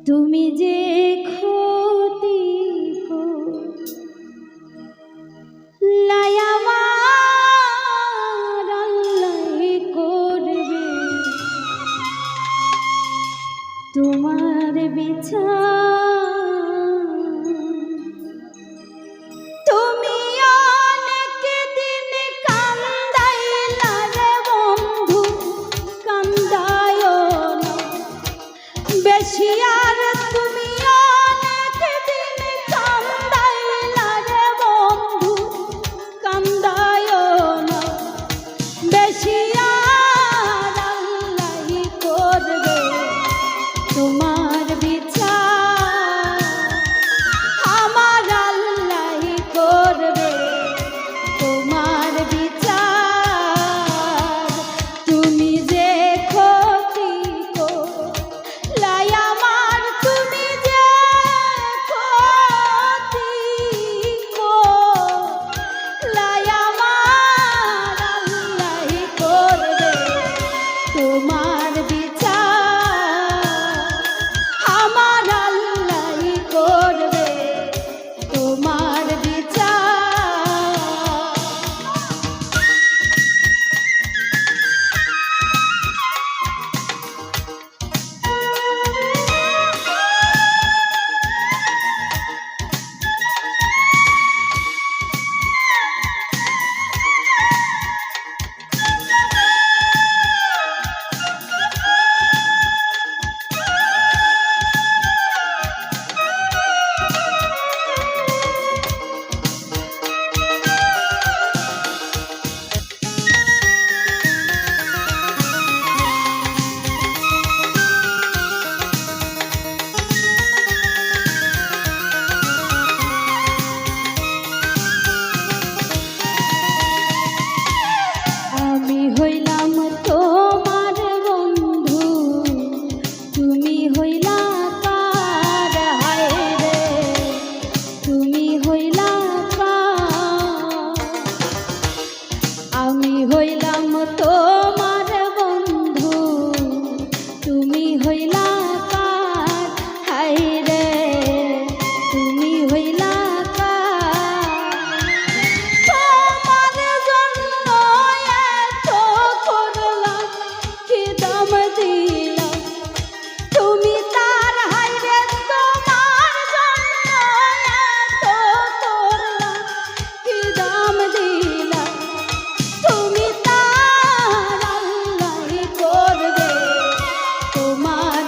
তুমি যে ক্ষতি করলাই আমার আল্লাহ করবে তোমার বিচার। তুমি অনেক দিন কান্দাইলা রে বন্ধু, কান্দায়ও না বেশি আর। তুমি অনেক দিন কান্দাইলা রে বন্ধু, কান্দায়ও না বেশি আর। আল্লাহই করবে তোমার বিচার, আমার আল্লাহই করবে তোমার বিচার। তুমি যে ক্ষতি করলাই আমার, তুমি যে ক্ষতি করলাই আমার, আল্লাহই করবে তোমার বিচার, আমার আল্লাহই করবে তোমার বিচার। আমি হইলাম তোমার বন্ধু, তুমি হইলা কার, হায় রে তুমি হইলা কার। আমি হইলাম তোমার বন্ধু, তুমি হইলা কার, হায় রে তুমি হইলা কার। তোমার জন্য এত করলাম, কি দাম দিলাম তুমি তার, হায় রে তোমার জন্য এত করলাম, কি দাম দিলাম তুমি তার। আল্লাহই করবে তোমার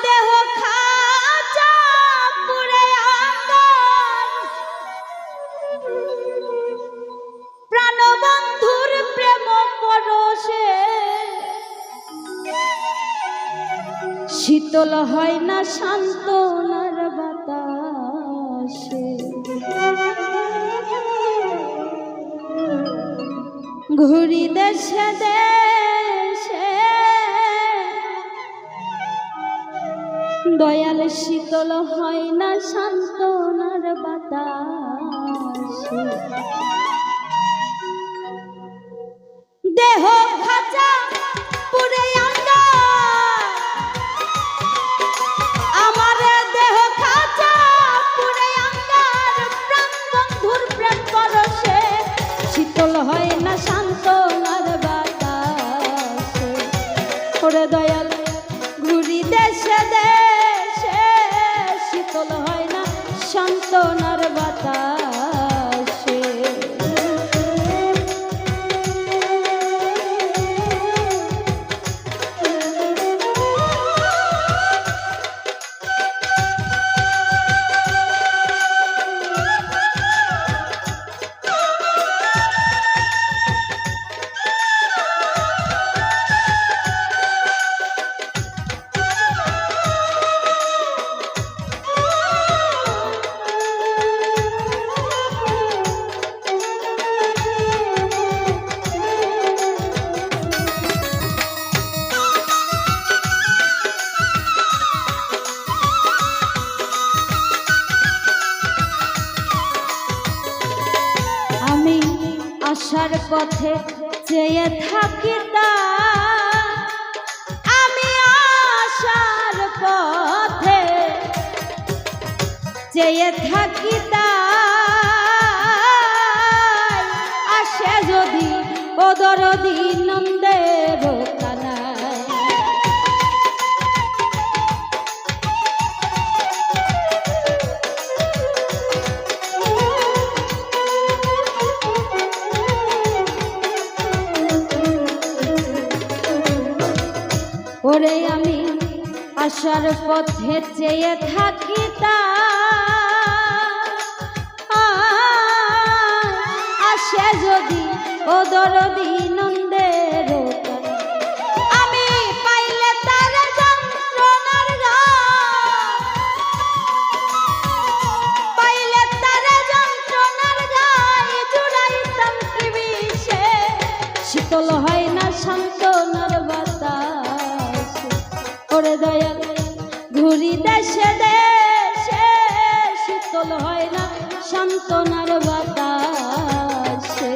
দেহ খাঁচা পুরে আঙ্গার, প্রাণবন্ধুর প্রেম পরশে শীতল হয় না সান্ত্বনার বাতাসে। ঘুরি দেশে দেশে দয়াল শীতল হয় না সান্ত্বনার বাতাসে। দেহ খাঁচা পুরে আঙ্গার, আমার দেহ খাঁচা পুরে আঙ্গার, প্রাণ বন্ধুর প্রেম পরশে শীতল হয় না সান্ত্বনার বাতাসে। ওরে দয়াল ঘুরি দেশে দেশে শীতল হয় না সান্ত্বনার বাতাসে। আসার পথে চেয়ে থাকি তা, আমি আসার পথে চেয়ে থাকি তা, আসে যদি ও দরদি নন্দের কানায়। ওরে আমি আসার পথে চেয়ে থাকি তা, আসে যদি ও দরদি নন্দের কানায়। আমি পাইলে তার যন্ত্রণার গান, পাইলে তার যন্ত্রণার গায় জুড়াইতাম কি বিষে, শীতল হয় না সান্ত্বনার বাতাস। ওরে দয়াল ঘুরি দেশে দেশে শীতল হয় না সান্ত্বনার বাতাসে।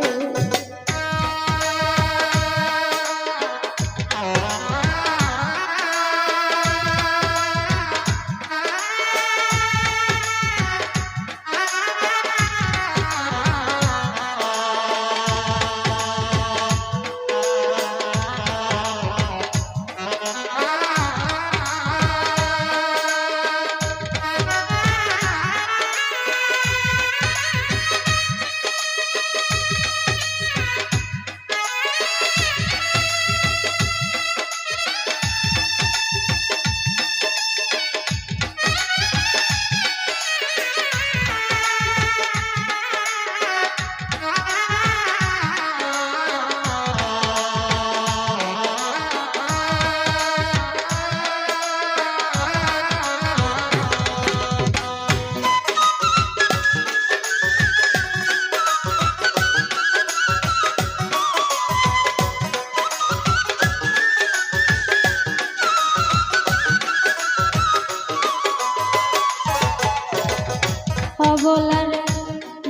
অবলার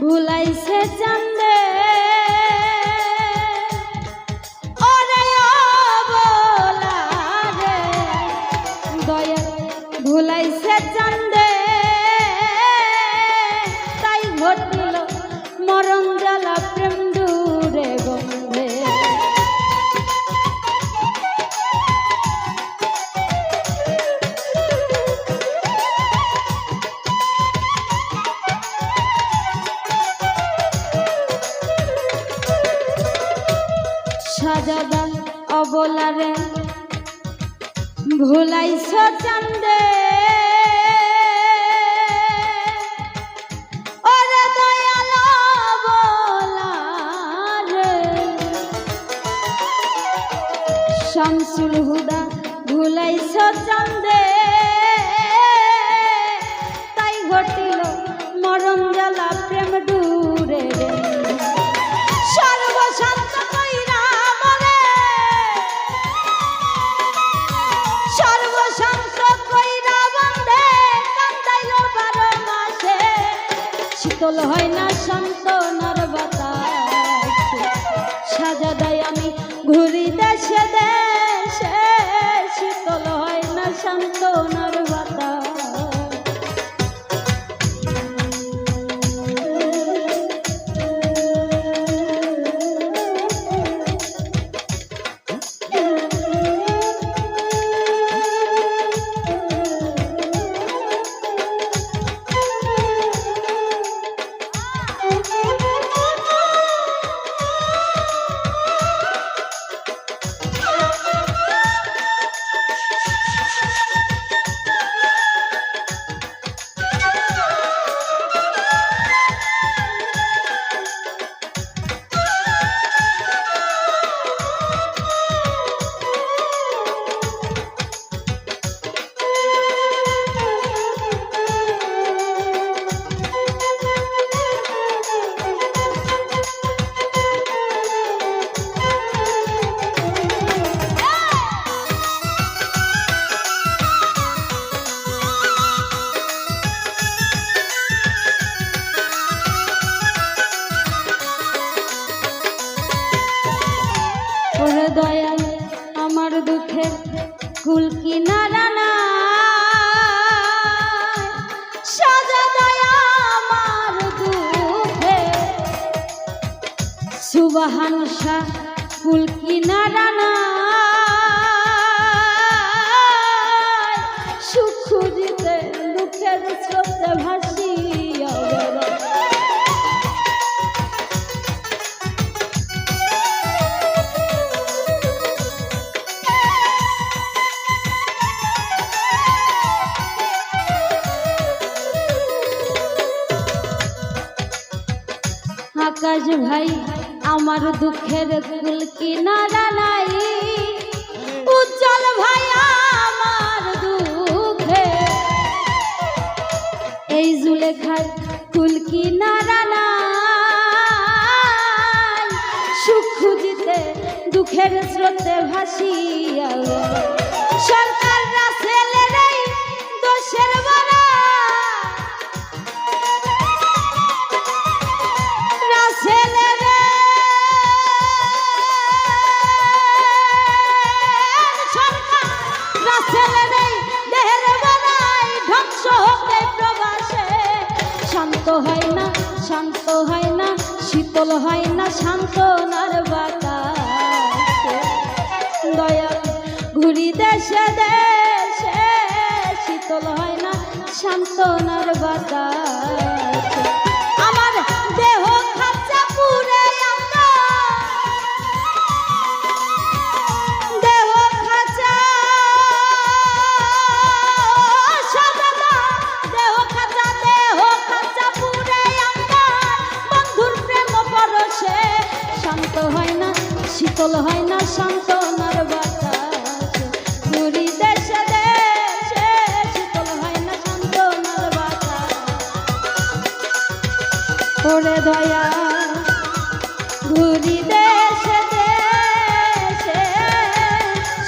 ভুলাইছে চান্দে, ওরে অবলারে দয়া ভুলাইছে চান্দে, তাই ঘটিল মরণ জ্বালা প্রেম দূরে বন্ধে। সাজাদা অবলারে ভুলাইছ চান্দে ওরে দয়াল বলারে শামসুল হুদা ভুলাইছ চান্দে তাই ঘটিল মরণ জ্বালা প্রেম ডুরে রে সর্বশান্ত কইরা মরে সর্বশান্ত কইরা বন্দে কান্দাইল 12 মাসে শীতল হয় না সান্ত্বনার বাতাস সাজা দেয় আমি ঘুরি দেশে দেশে শীতল হয় না সান্ত্বনার বাতাস দয়াল আমার দুঃখের কুল কিনারা না সাজা দয়া আমার দুঃখে সুবহান শাহ কুল কিনারা না সুখ খুঁজিতে দুঃখের স্রোতে ভাসিয়া আকাশ ভাই আমার দুঃখের কুল কিনারা নাই উজ্জ্বল ভাই আমার দুঃখে এই জুলেখার কুল কিনারা নাই সুখ খুঁজিতে দুঃখের স্রোতে ভাসিয়া সরকার রাসেলের এই দোষের বড়া শান্ত হয় না শীতল হয় না সান্ত্বনার বাতাস দয়াল ঘুরি দেশে দেশে শীতল হয় না সান্ত্বনার বাতাস আমার দেহ খাঁচা পুরে দেহ খাঁচা দেহ খাঁচা পুরে শান্ত হয় না শীতল হয় না সান্ত্বনার বাতাস ঘুরি দেশে দেশে শীতল হয় না সান্ত্বনার বাতাস ওরে দয়া ঘুরি দেশে দেশে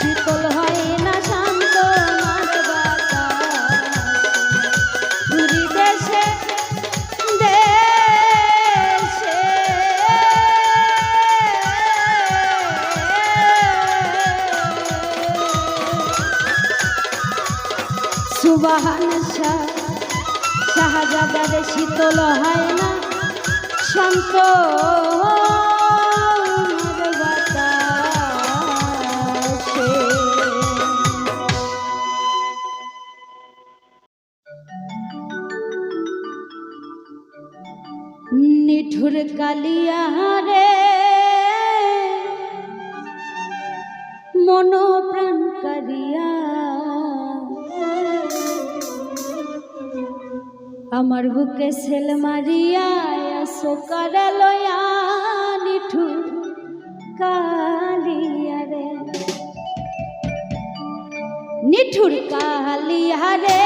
শীতল হয় না সান্ত্বনার বাতাস ঘুরি দেশে সুবহান শাহ শাহজাদার শীতল হয় না শান্ত নিঠুর কালিয়া রে মনো প্রাণ কারিয়া আমার বুকে সেল মারিয়া আসো করে লয়া নিঠুর কালিয়া রে, নিঠুর কালিয়া রে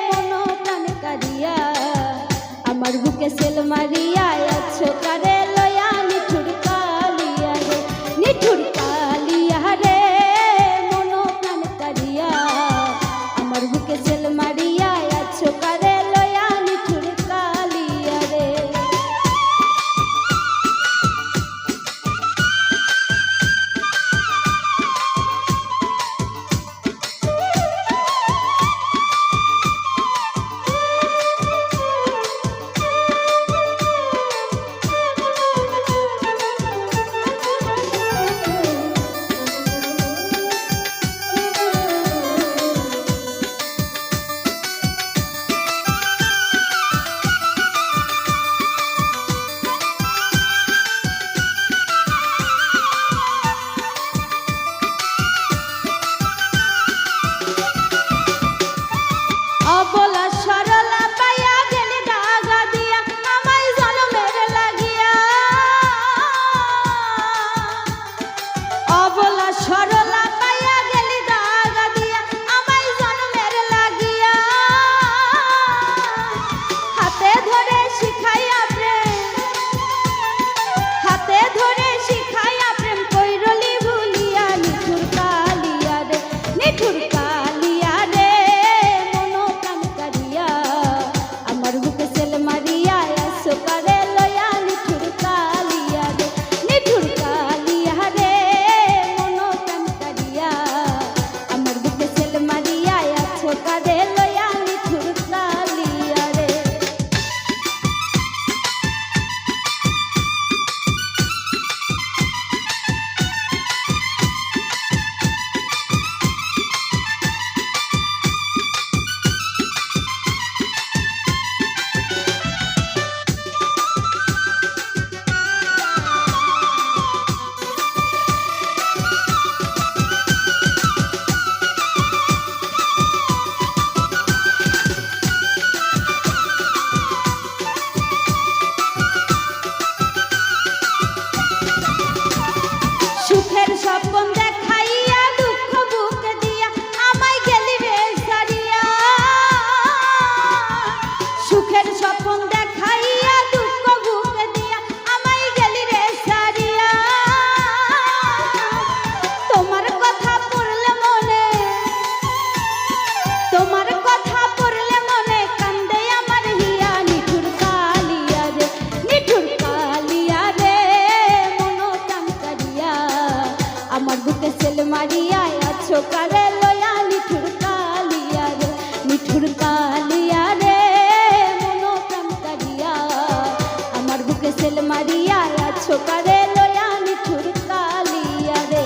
মন প্রাণ কারিয়া। আমার বুকে সেল মারিয়া আসো করে লয়া নিঠুর কালিয়া রে, নিঠুর কালিয়া রে মন প্রাণ কারিয়া। আমার বুকে সেল মারিয়া আসো করে লয়া নিঠুর কালিয়া রে। অবলা সরলা পাইয়া গেলে দাগা দিয়া আমায় জনমের লাগিয়া। অবলা সরলা পাইয়া গেলে দাগা দিয়া আমায় জনমের লাগিয়া। হাতে ধরে শিখাইয়া প্রেম, হাতে ধরে শিখাইয়া প্রেম কইরলি ভুলিয়া। নিঠুর কালিয়া রে, নিঠুর কালিয়া রে আমার বুকে সেল মারিয়া আসো করে লয়া নিঠুর কালিয়া রে, নিঠুর কালিয়া রে মন প্রাণ কারিয়া। আমার বুকে সেল মারিয়া আসো করে লয়া নিঠুর কালিয়া রে। সুখের স্বপ্ন দেখাইয়া দুঃখ বুকে দিয়া আমায় গেলি রে সারিয়া। সুখের স্বপ্ন দেখাইয়া দুঃখ বুকে দিয়া আমায় গেলি রে সারিয়া। তোমার কথা পড়লে মনে, তোমার কথা পড়লে মনে কান্দে আমার হিয়া। নিঠুর কালিয়া রে, নিঠুর কালিয়া রে মন প্রাণ কারিয়া। আমার বুকে সেল মারিয়া আছো করে লয়া নিঠুর কালিয়া রে, নিঠুর কালিয়া রে মন প্রাণ কারিয়া। আমার বুকে সেল মারিয়া আছো করে লয়া নিঠুর কালিয়া রে।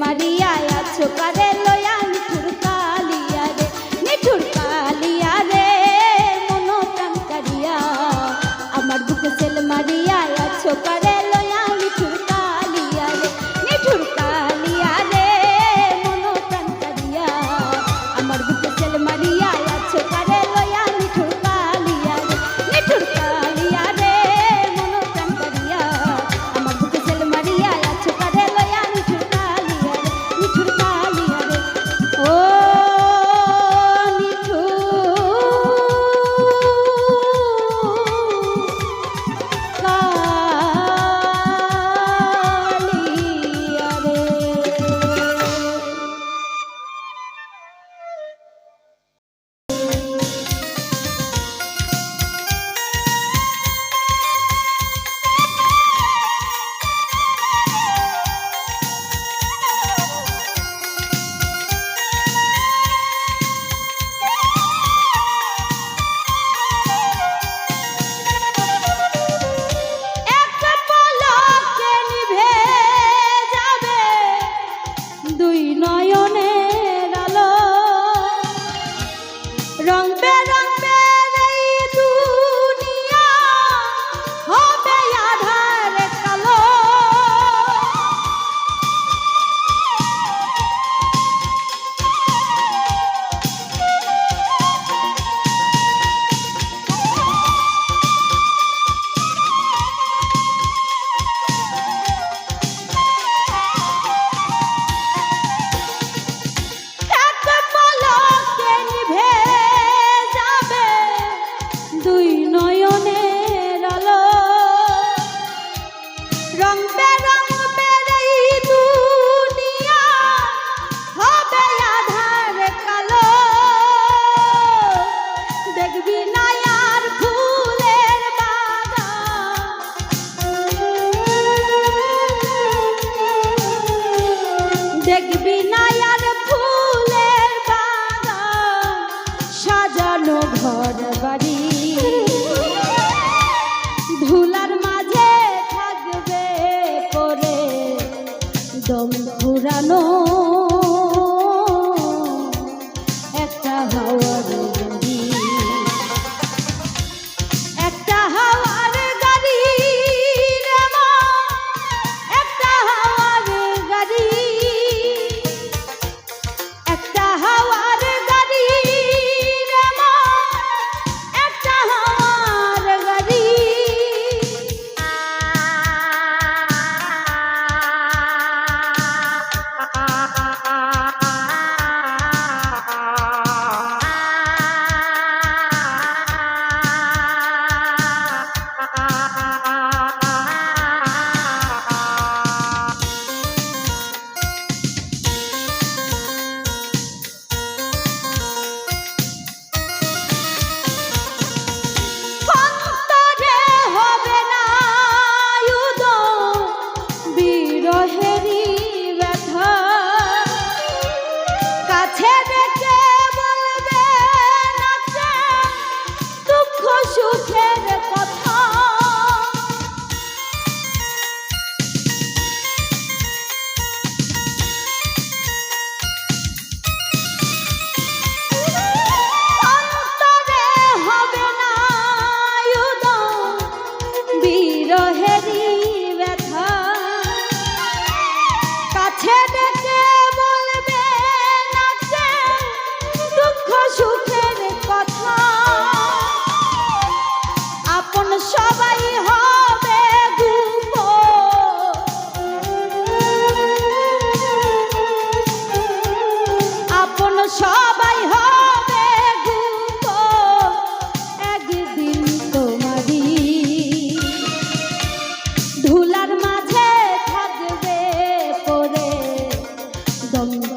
মারিয়া আছো কারে লয়া নিঠুর কালিয়া রে, নিঠুর কালিয়া রে মন প্রাণ কারিয়া। আমার বুকে সেল মারিয়া আছো কারে লয়া নিঠুর কালিয়া রে, নিঠুর কালিয়া রে মন প্রাণ কারিয়া। আমার বুকে সেল মারিয়া আছো কারে লয়া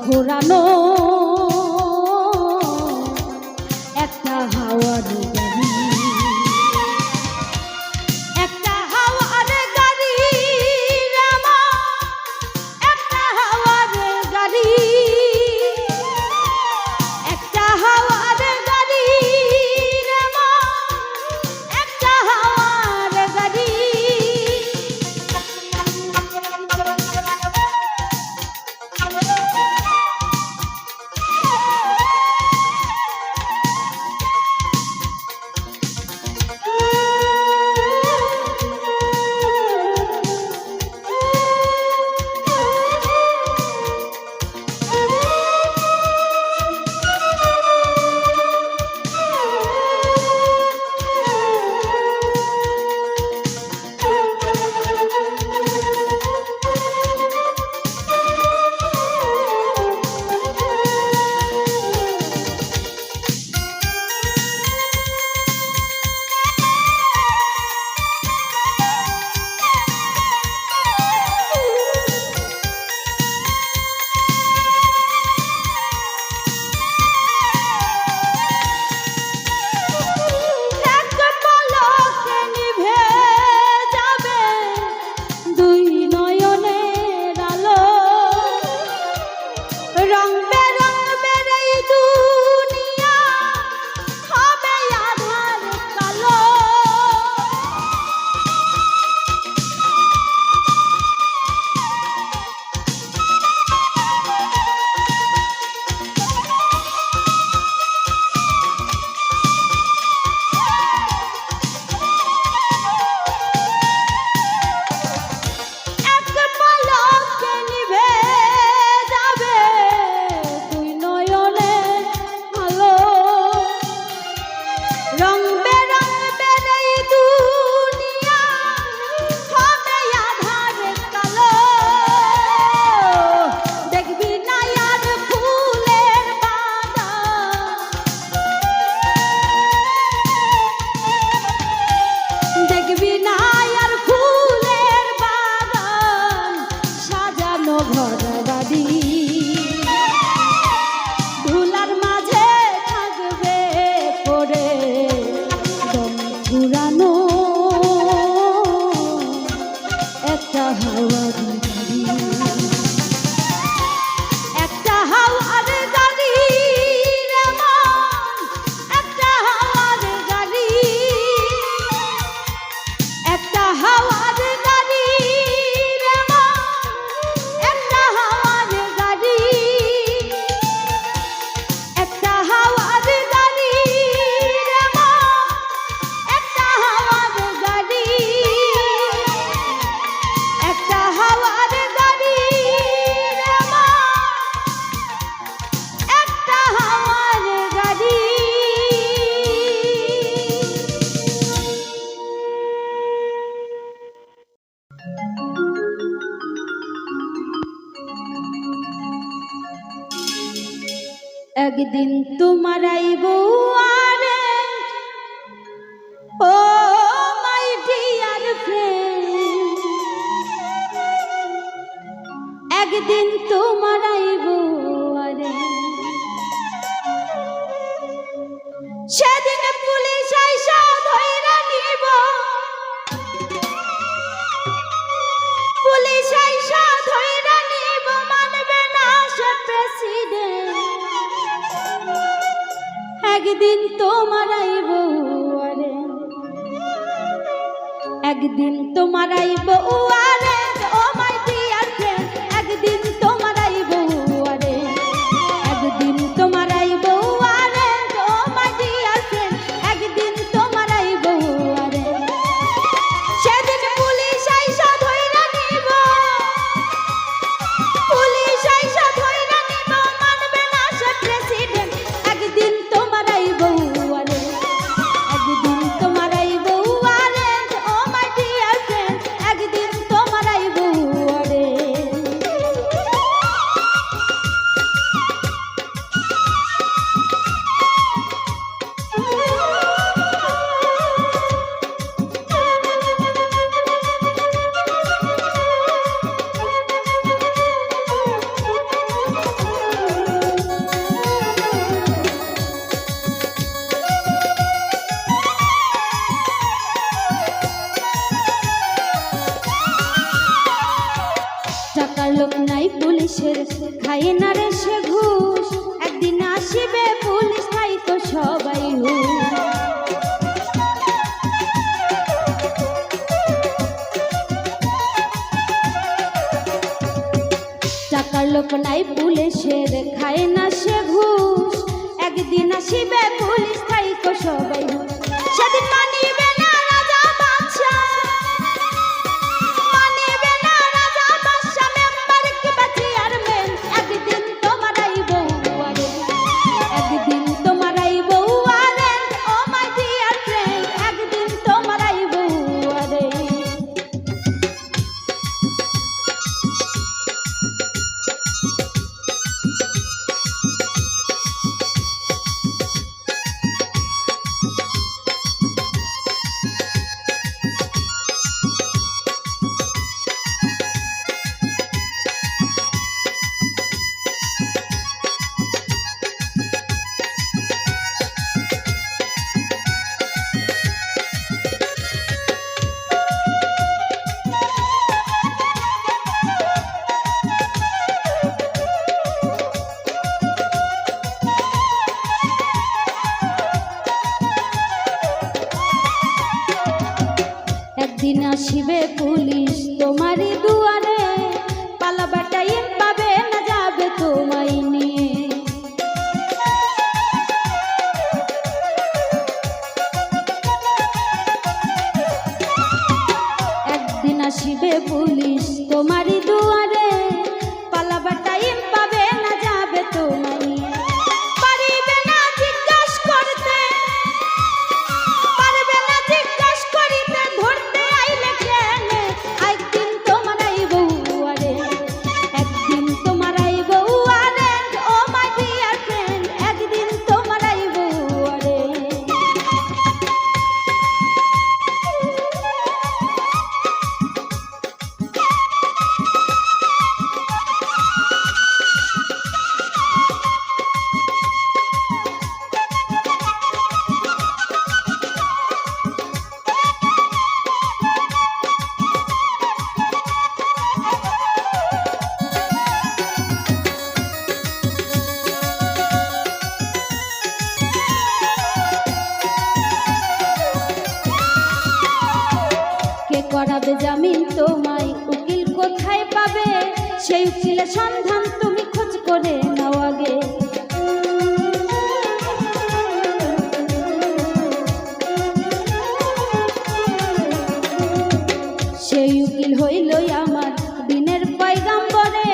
ঘোরানো একটা হাওয়ার গাড়ি, একটা হাওয়ার গাড়ি রামা, একটা হাওয়ার গাড়ি, একটা হাওয়ার গাড়ি রামা, একটা হাওয়ার গাড়ি। একদিন তোমার আইব আরে ও মাই ডিয়ার ফ্রেন্ড, একদিন তোমার আইব আরে, সেদিন পুলিশ আইসা ধইরা নিব, পুলিশ আইসা ধইরা নিব, মানবে না সে প্রেসিডেন্ট। একদিন তোমার আইব আরে, একদিন তোমার আইব আরে ও মাই ডিয়ার ফ্রেন্ড, একদিন তোমার আইব আরে, একদিন তোমার আইব আরে ও মাই ডিয়ার ফ্রেন্ড, একদিন তোমার আইব আরে, সেদিন পুলিশ আইসা ধইরা নিব, পুলিশ আইসা ধইরা নিব, মানবে না সে প্রেসিডেন্ট। একদিন তোমার আইব আরে, একদিন তোমার আইব আরে ও মাই ডিয়ার ফ্রেন্ড, একদিন তোমার দেয় না সে ঘুষ, একদিন আসিবে পুলিশ থাইকো সবাই হুঁশ। সেদিন মানিবে না রাজা বাদশা, মানিবে না রাজা বাদশা, মেম্বার কিবা চেয়ারম্যান, একদিন তোমার আইব ওয়ারেন্ট, একদিন তোমার আইব warrant, oh my dear friend, একদিন তোমার আইব ওয়ারেন্ট। একদিন আসিবে পুলিশ তোমারই দুয়ারে, পালাবার টাইম পাবে না, যাবে তোমায় নিয়ে। একদিন আসিবে পুলিশ তোমারই দুয়ারে, পালাবার টাইম পাবে না, যাবে তোমায় নিয়ে। পারিবে না জিজ্ঞাস করতে, পারবে না জিজ্ঞাস করিতে, ধরতে আইলে কেনে, একদিন তোমার আইব ওয়ারেন্ট, একদিন তোমার আইব warrant, oh my dear friend, একদিন তোমার আইব ওয়ারেন্ট। কে করাবে জামিন তোমায়, উকিল কোথায় পাবে, সেই উকিলের সন্ধান তুমি খোঁজ করে নাও আগে। সেই উকিল হইল আমার দিনের পয়গাম্বরে,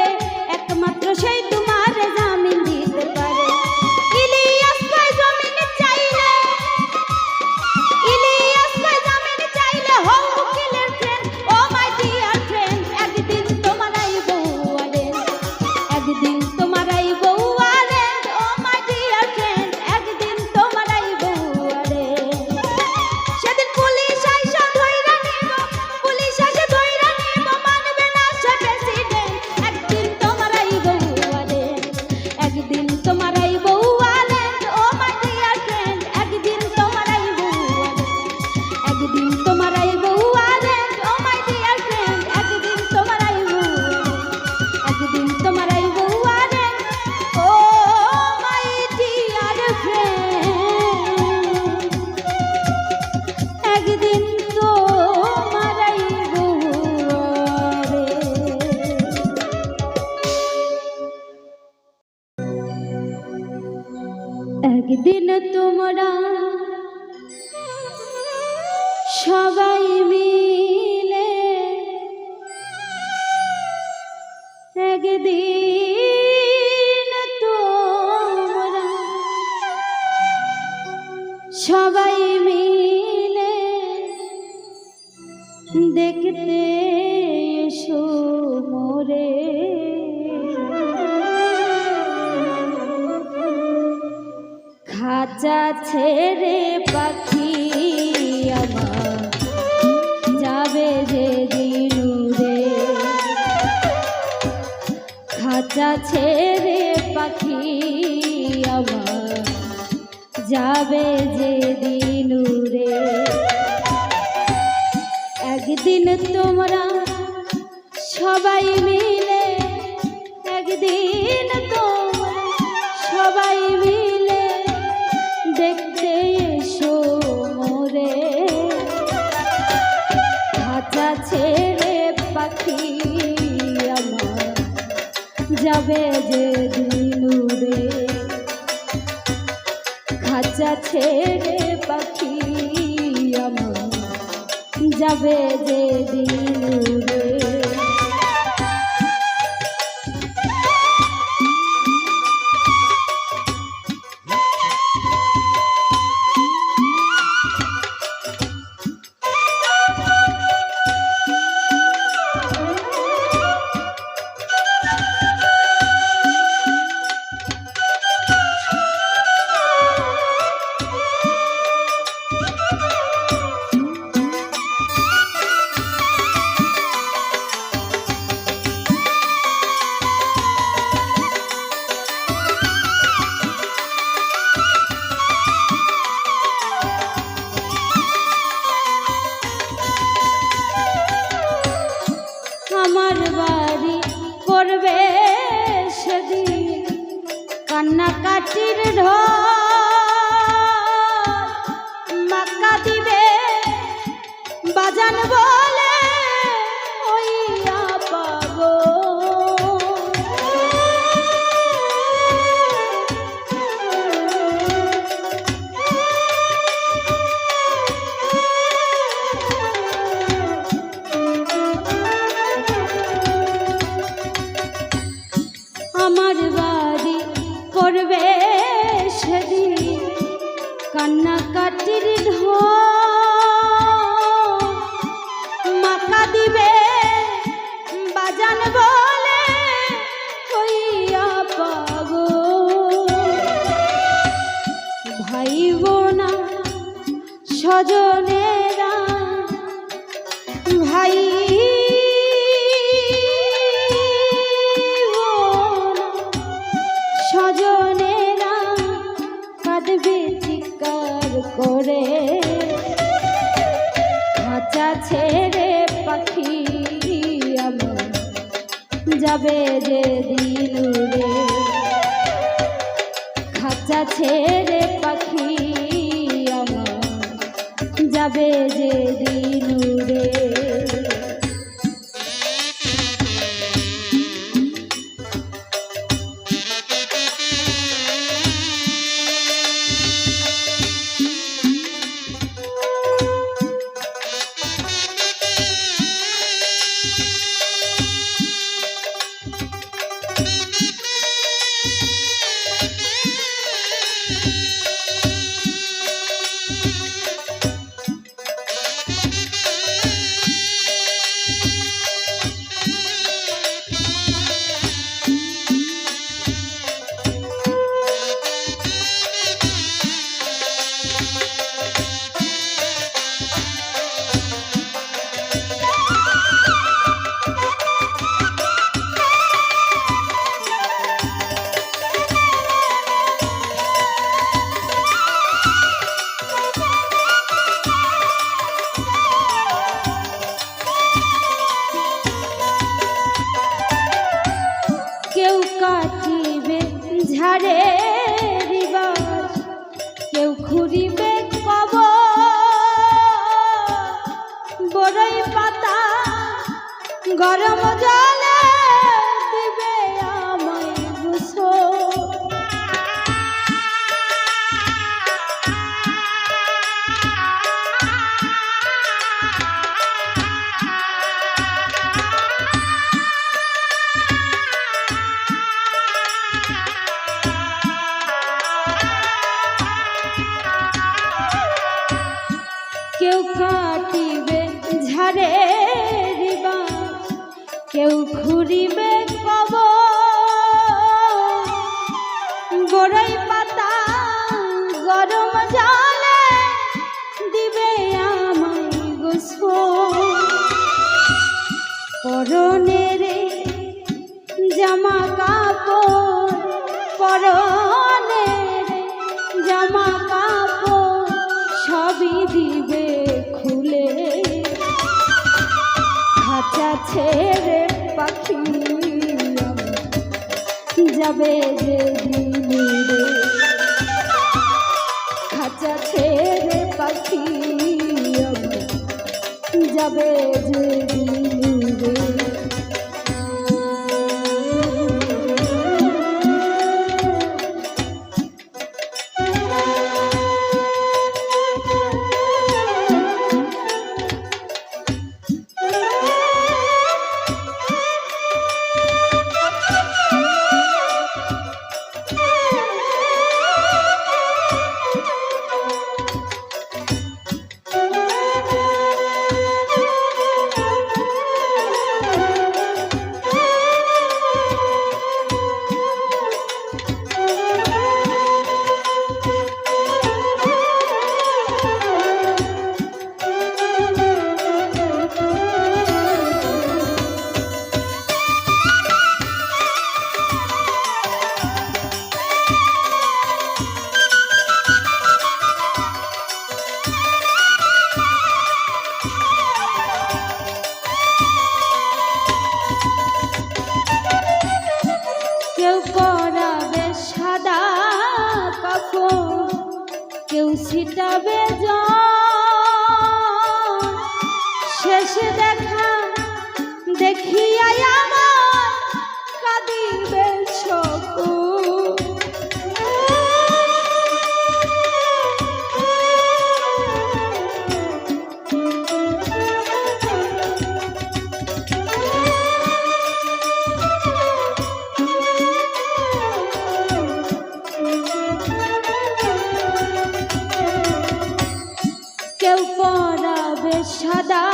একমাত্র সেই তোমারে জামিন দিতে পারে। ইলিয়াস ভাই জামিন চাইলে, ইলিয়াস ভাই জামিন চাইলে, হও উকিলের friend, oh my dear friend, একদিন তোমার আইব ওয়ারেন্ট, একদিন তোমার আইব warrant, oh my dear friend, একদিন তোমার আইব ওয়ারেন্ট। সেদিন পুলিশ আইসা ধইরা নিব, পুলিশ এসে ধইরা নিব, মানবে না সে প্রেসিডেন্ট, একদিন তোমার আইব ওয়ারেন্ট, একদিন তোমার আইব warrant, oh my dear friend, একদিন তোমার আইব ওয়ারেন্ট, একদিন তোমার আইব warrant, oh my dear friend, একদিন তোমার আইব ওয়ারেন্ট, একদিন তোমার আইব warrant, oh my dear friend, একদিন তোমার আইব ওয়ারেন্ট। একদিন তোমরা সবাই মিলে, একদিন তোমরা সবাই মিলে দেখতে এসো মোরে, খাঁচা ছেড়ে পাখি আমার যাবে যে দিনুরে, খাঁচা ছেড়ে পাখি আমার যাবে যে দিনুরে। একদিন তোমরা সবাই মিলে, একদিন তোমরা সবাই মিলে দেখতে এসো মোরে, খাঁচা ছেড়ে পাখি আমার যাবে যে দিনুরে। খাঁচা ছেড়ে পাখি আমার যাবে যে দিন উড়ে। আমার বাড়ি করবে সেদিন কান্নাকাটির ঢল, মাক্কা দিবে বাজান বলে ওই পাগো। আমার বাড়ি করবে সেদিন কান্নাকাটির ঢল, মাকা দিবে বাজান বলে কইয়া পাগো। ভাই বোনা স্বজনেরা ভাই স্বজনেরা কাঁদবে চিৎকার করে, খাঁচা ছেড়ে পাখি আমার যাবে যে দিন উড়ে। খাঁচা ছেড়ে পাখি আমার যাবে যে দিন উড়ে। কেউ কাটিবে ঝাড়ে রিবাস, কেউ খুঁড়িবে কবর, বড়ই পাতা গরম জলে দিবে আমায় গোসল। কেউ কাটিবে ঝাড়ে রিবাস, কেউ খুঁড়িবে কবর, বড়ই পাতা গরম জলে দিবে আমায় গোসল। পরনের জামা কাপড়, পরনের জামা কাপড় সবই দিবে খুলে, খাঁচা ছেড়ে পাখি যাবে যে দিন উড়ে। খাঁচা ছেড়ে পাখি যাবে যে দিন উড়ে। কেউ ছিটাবে জল, শেষ দেখা দেখিয়া আমার কাঁদিবে সকল। কেউ পরাবে সাদা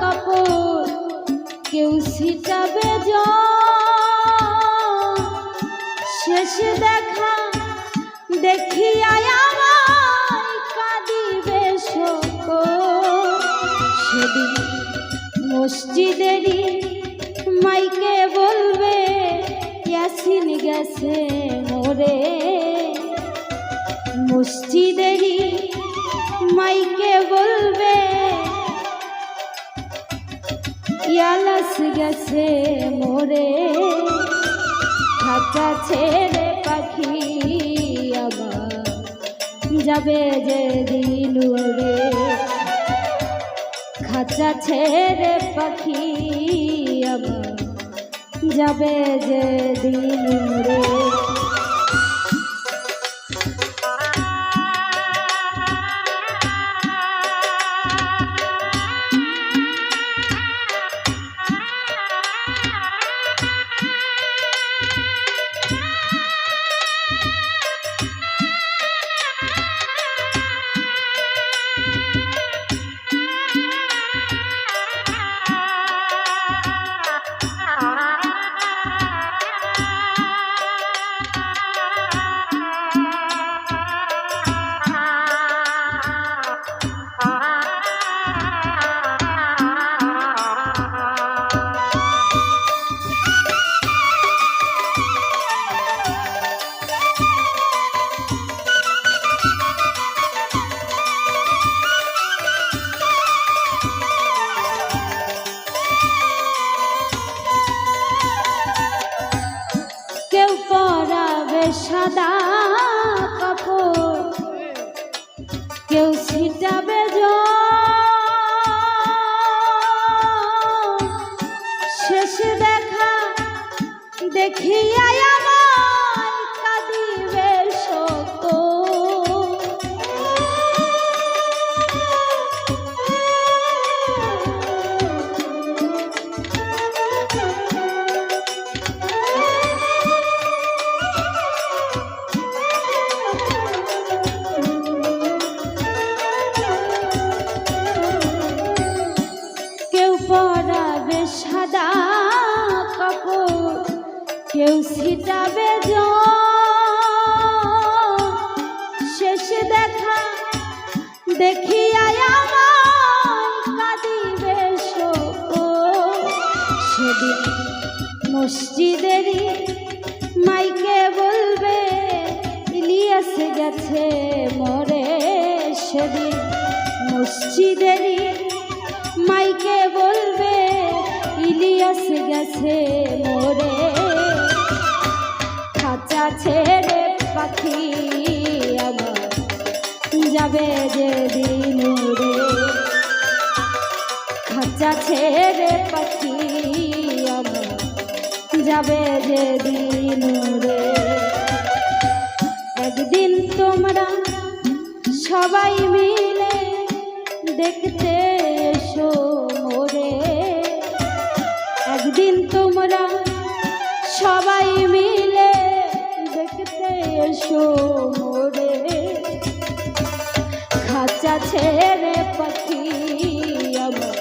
কাপড়, কেউ ছিটাবে জল, শেষ দেখা দেখিয়া আমার কাঁদিবে সকল। সেদিন মসজিদেরই মাইকে বলবে ইয়াসিন গেছে মোরে, মসজিদেরই মাইকে বলবে ইয়ালাস গেছে মোরে। খাঁচা ছেড়ে পাখি আবার যাবে যে দিন উড়ে, খাঁচা ছেড়ে পাখি আবার যাবে যে দিন উড়ে। সাদা কাপড়, কেউ ছিটাবে জল, শেষ দেখা দেখিয়া আমার কাঁদিবে সকল। পরাবে সাদা কাপড়, কেউ ছিটাবে জল, শেষ দেখা দেখিয়া আমার কাঁদিবে সকল। সেদিন মসজিদেরই মাইকে বলবে ইলিয়াস গেছে মোরে, সেদিন মসজিদেরই মাইকে বলবে ইলিয়াস গেছে মোরে। খাঁচা ছেড়ে পাখি আমার যাবে যে দিন উড়ে, খাঁচা ছেড়ে পাখি আমার যাবে যে দিন উড়ে। একদিন তোমরা সবাই মিলে দেখতে এসো মোরে, একদিন তোমরা সবাই মিলে দেখতে এসো মোরে। খাঁচা ছেড়ে পাখি আমার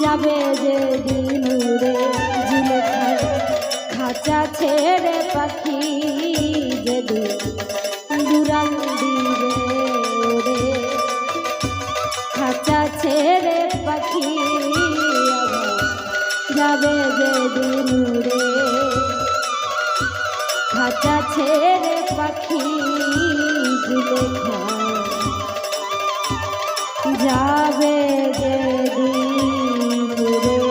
যাবে যে দিন উড়ে, খাঁচা ছেড়ে পাখি যেদিন দুরাল দিবে ওরে। খাঁচা ছেড়ে পাখি যাবে যেদিন উড়ে, খাঁচা ছেড়ে পাখি যাবে যেদিন উড়ে।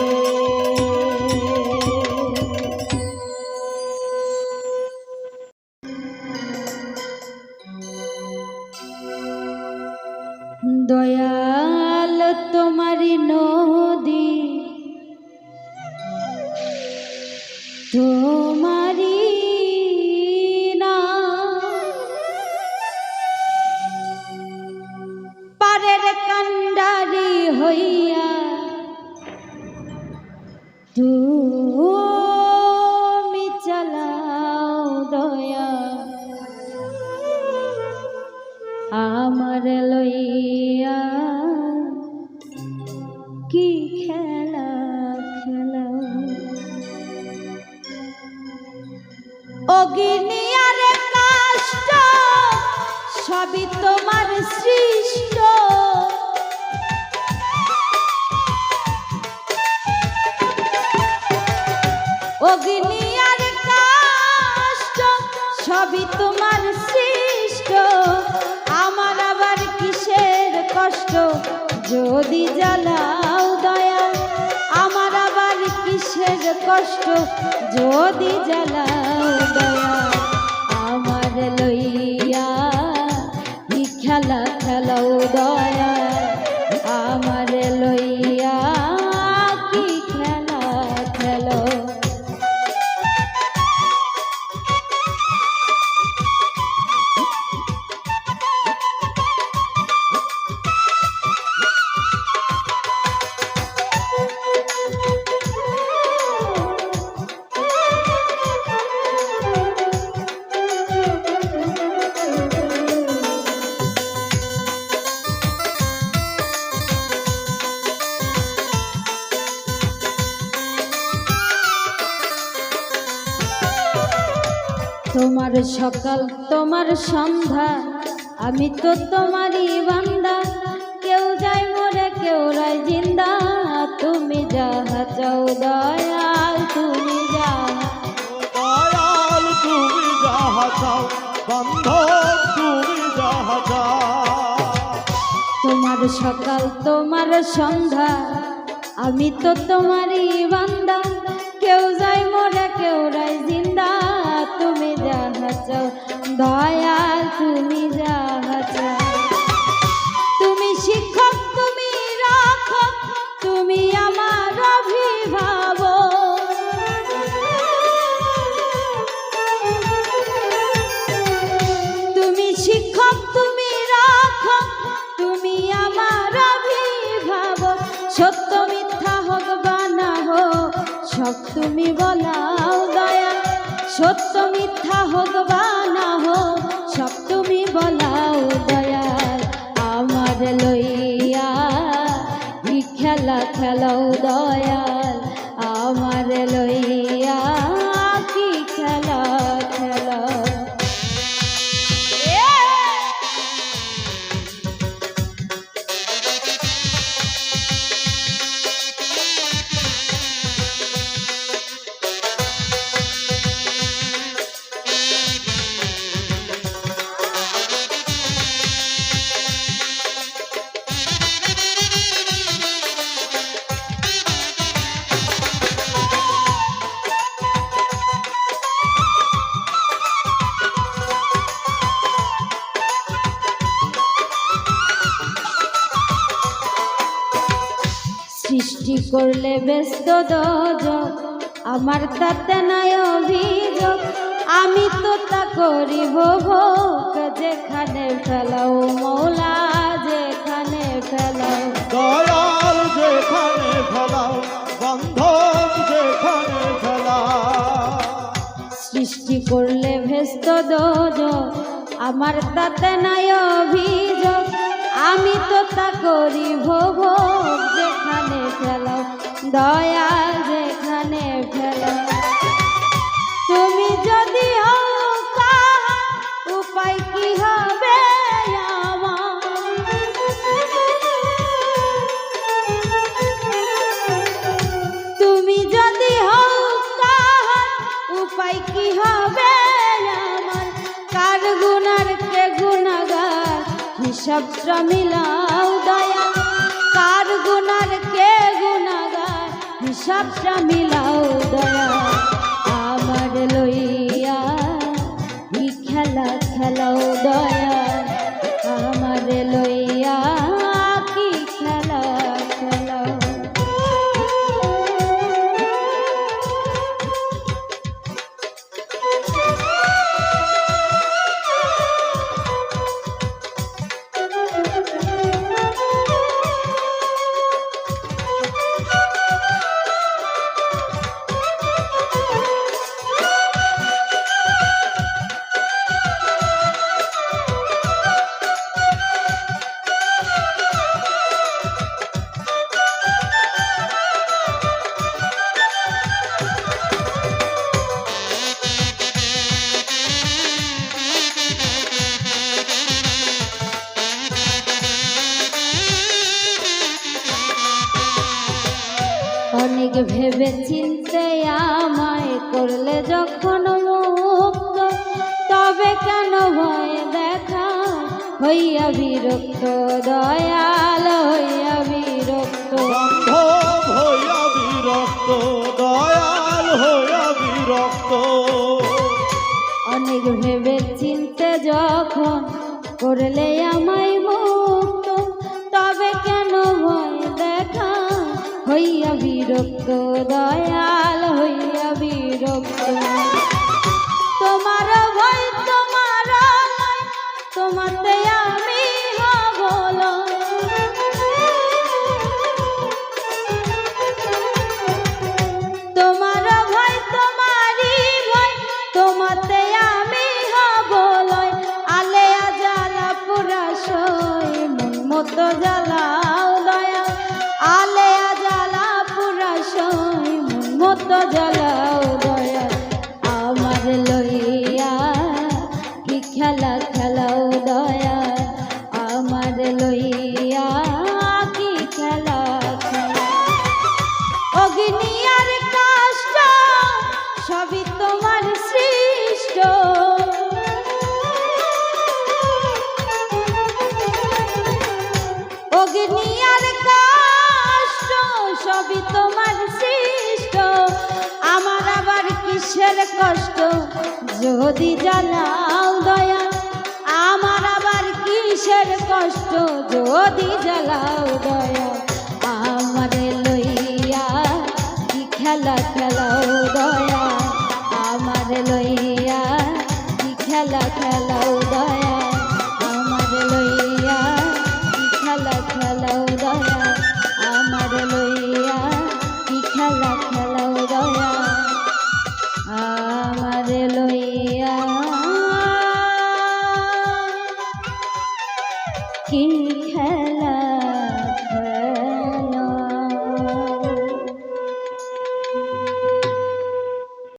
দয়াল তোমারি নদী তোমারি না পারের কান্ডারি হইয়া তুমি চালাও দয়া আমার লইয়া কি খেলা খেলাও অগ্নিয়ার কাষ্ট সবই তোমার সৃষ্ট অগ্নিয়ার কাষ্ট সবই তোমার সৃষ্ট আমার আবার কিসের কষ্ট যদি জ্বালাও দয়া আমার আবার কিসের কষ্ট যদি জ্বালাও দয়া আমার লইয়া কি খেলা খেলাও দয়া আমার লইয়া কি খেলা খেলো তোমার সকাল তোমার সন্ধ্যা আমি তো তোমারই বান্দা কেউ যায় মরে কেউ রায় জিন্দা তুমি যাহা চাও দয়াল তুমি দয়াল তুমি যাহা চাও বান্ধব তুমি যাহা চাও তোমার সকাল তোমার সন্ধ্যা আমি তো তোমারই বান্দা কেউ যায় মরে কেউ রায় জিন্দা তুমি যাহা চাও দয়াল তুমি যাহা চাও তুমি শিক্ষক তুমি রাখো তুমি আমার অভিভাবক তুমি শিক্ষক তুমি রাখো তুমি আমার অভিভাবক সত্য মিথ্যা হোক বা না হোক সব তুমি বলাও দয়া সত্য মিথ্যা হোক বা না হোক সব তুমি বলাও দয়াল আমার লইয়া কি খেলা খেলাও দয়াল আমার লইয়া কি খেলা খেলাও সৃষ্টি করলে ব্যস্ত দোজক আমার তাতে নাই অভিযোগ আমি তো তা করিব ভোগ যেখানে ফেলাও মৌলা যেখানে ফেলাও দয়াল যেখানে ফেলাও বান্ধব যেখানে ফেলাও সৃষ্টি করলে ব্যস্ত দোজক আমার তাতে নাই অভিযোগ আমি তো তা করিব ভোগ যেখানে ফেলাও দয়াল যেখানে ফেলাও তুমি যদি হও কাহা উপায় কি হবে আমার তুমি যদি হও কাহা উপায় কি হবে আমার কার গুনার কে গুনাগার হিসাবটা মিলাও দয়া কার গুনার কে গুনাগার হিসাবটা মিলাও দয়া আমার লইয়া কি খেলা খেলাও দয়া আমার লইয়া ভেবে চিনতে আমায় করলে যখন মুক্ত, তবে কেন ভয় দেখা হইয়া বিরক্ত, দয়াল হইয়া বিরক্ত। বান্ধব হইয়া বিরক্ত, দয়াল হইয়া বিরক্ত। অনেক ভেবে চিনতে যখন করলে আমায় মুক্ত, তবে কেন ভয় দেখা হইয়া বিরক্ত, দয়াল হইয়া বিরক্ত। তোমার ভয় তোমার লয়, তোমাতে আমি হব লয়। তোমার ভয় তোমারই ভয়, তোমাতে আমি হব লয়। আলেয়া জ্বালা পুরা সই, মন মতো জ্বালাও দয়া। আলেয়া জ্বালা পুরা সই, মন মতো জ্বালাও দয়া। আমার লইয়া কি খেলা খেলাও দয়া, আমার লইয়া কি খেলা খেলা। অগ্নি আর কাষ্ঠ সবই তোমার সৃষ্ট, অগ্নি আর কাষ্ঠ সবই তোমার সৃষ্ট। আমার আবার কিসের কষ্ট যদি জ্বালাও দয়া, আমার আবার কিসের কষ্ট যদি জ্বালাও দয়া। আমারে লইয়া কি খেলা খেলাও দয়া, আমারে লইয়া কি খেলা খেলাও দয়া, আমারে লইয়া কি খেলা খেলাও দয়া, আমারে লইয়া কি খেলা খেলাও দয়া, আমারে